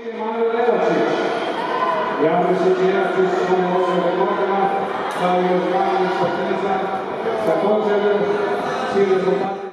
Mario Levačić, javno se činjaci s svojim osobnim godinama, kao i odgravanje Športeza, također svi rezultati